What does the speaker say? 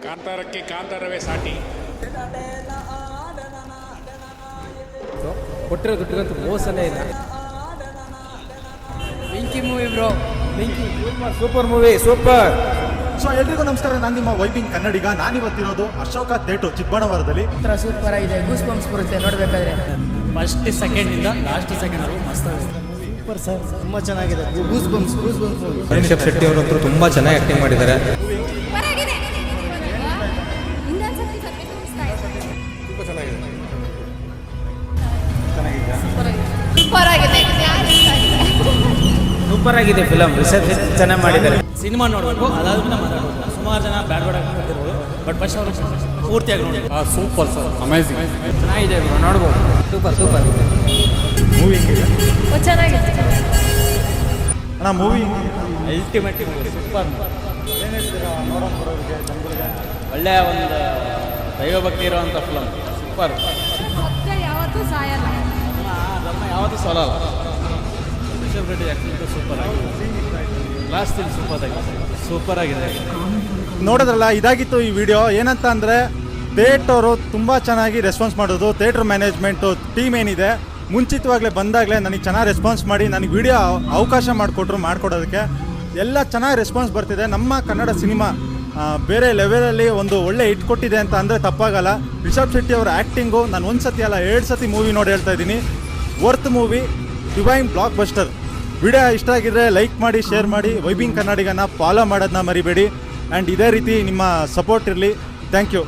ಕಾಂತಾರಕ್ಕೆ ಕಾಂತಾರವೇ ಸಾಟಿ. ಕೊಟ್ಟಿರೋ ದುಡ್ಡಿಗಂತೂ ಮೋಸನೇ ಇಲ್ಲ. ಬೆಂಕಿ ಮೂವಿ ಬ್ರೋ, ಬೆಂಕಿ ಸೂಪರ್ ಮೂವಿ, ಸೂಪರ್. ಸೊ ಎಲ್ರಿಗೂ ನಮಸ್ಕಾರ, ನಾನು ನಿಮ್ಮ ವೈಬಿಂಗ್ ಕನ್ನಡಿಗ. ನಾನಿವತ್ತಿರೋದು ಅಶೋಕ ಥಿಯೇಟರ್ ಚಿಕ್ಕಬಳ್ಳಾಪುರದಲ್ಲಿ. ಸೂಪರ್ ಆಗಿದೆ, ಗೂಸ್ ಬಂಪ್ಸ್ ಬರುತ್ತೆ ನೋಡಬೇಕಾದ್ರೆ. ಫಸ್ಟ್ ಸೆಕೆಂಡಿಂದ ಲಾಸ್ಟ್ ಸೆಕೆಂಡ್ ಮಸ್ತ್ ಸೂಪರ್ ಸರ್, ತುಂಬ ಚೆನ್ನಾಗಿದೆ. ಗೂಸ್ ಬಂಪ್ಸ್ ರಿಷಬ್ ಶೆಟ್ಟಿ ಅವರಂತೂ ತುಂಬ ಚೆನ್ನಾಗಿ ಆ್ಯಕ್ಟಿಂಗ್ ಮಾಡಿದ್ದಾರೆ. ಸೂಪರ್ ಆಗಿದೆ ಫಿಲಮ್. ರಿಷಬ್ ಶೆಟ್ಟಿ ಚೆನ್ನಾಗಿ ಮಾಡಿದ್ದಾರೆ. ಸಿನಿಮಾ ನೋಡಬೇಕು, ಅದಾದ್ಮೇಲೆ ಮಾತಾಡೋದು. ಸುಮಾರು ಜನ ಬ್ಯಾಡ್ ಬರ್ತಿರ್ಬೋದು, ಬಟ್ ಫಸ್ಟ್ ಅವರು ಪೂರ್ತಿಯಾಗಿ ನೋಡಿ. ಸೂಪರ್ ಸರ್, ಅಮೇಝಿಂಗ್, ಚೆನ್ನಾಗಿದೆ ಬ್ರೋ, ನೋಡ್ಬೋದು. ಸೂಪರ್ ಮೂವಿ ಚೆನ್ನಾಗಿದೆ ಅಣ್ಣ. Movie ultimate super. ಒಳ್ಳೆಯ ಒಂದು ದೈವಭಕ್ತಿ ಇರುವಂಥ ಫಿಲಮ್. ಸೂಪರ್. ಸತ್ಯ ಯಾವತ್ತೂ ಸಾಯಲ್ಲ. ಧರ್ಮ ಯಾವತ್ತೂ ಸೋಲಲ್ಲ. ರಿಷಬ್ ಶೆಟ್ಟಿ ಆ್ಯಕ್ಟಿಂಗ್ ಸೂಪರ್ ಆಗಿದೆ. ಲಾಸ್ಟ್ ಸೀನ್ ಸೂಪರ್ ಆಗಿದೆ. ನೋಡೋದ್ರಲ್ಲ, ಇದಾಗಿತ್ತು ಈ ವಿಡಿಯೋ. ಏನಂತ ಅಂದರೆ, ಥಿಯೇಟರು ತುಂಬ ಚೆನ್ನಾಗಿ ರೆಸ್ಪಾನ್ಸ್ ಮಾಡೋದು. ಥಿಯೇಟ್ರ್ ಮ್ಯಾನೇಜ್ಮೆಂಟು ಟೀಮ್ ಏನಿದೆ, ಮುಂಚಿತವಾಗಲೇ ಬಂದಾಗಲೇ ನನಗೆ ಚೆನ್ನಾಗಿ ರೆಸ್ಪಾನ್ಸ್ ಮಾಡಿ ನನಗೆ ವಿಡಿಯೋ ಅವಕಾಶ ಮಾಡಿಕೊಡೋದಕ್ಕೆ ಎಲ್ಲ ಚೆನ್ನಾಗಿ ರೆಸ್ಪಾನ್ಸ್ ಬರ್ತಿದೆ. ನಮ್ಮ ಕನ್ನಡ ಸಿನಿಮಾ ಬೇರೆ ಲೆವೆಲಲ್ಲಿ ಒಂದು ಒಳ್ಳೆ ಹಿಟ್ ಕೊಟ್ಟಿದೆ ಅಂತ ಅಂದರೆ ತಪ್ಪಾಗಲ್ಲ. ರಿಷಬ್ ಶೆಟ್ಟಿ ಅವರ ಆ್ಯಕ್ಟಿಂಗು ನಾನು ಒಂದು ಸತಿ ಅಲ್ಲ 2 ಸತಿ ಮೂವಿ ನೋಡಿ ಹೇಳ್ತಾ ಇದ್ದೀನಿ. Worth movie, divine blockbuster. Video ಇಷ್ಟ ಆಗಿದ್ರೆ ಲೈಕ್ ಮಾಡಿ, ಶೇರ್ ಮಾಡಿ, ವೈಬಿಂಗ್ ಕನ್ನಡಿಗನ ಫಾಲೋ ಮಾಡೋದನ್ನ ಮರಿಬೇಡಿ. ಆ್ಯಂಡ್ ಇದೇ ರೀತಿ ನಿಮ್ಮ ಸಪೋರ್ಟ್ ಇರಲಿ. Thank you.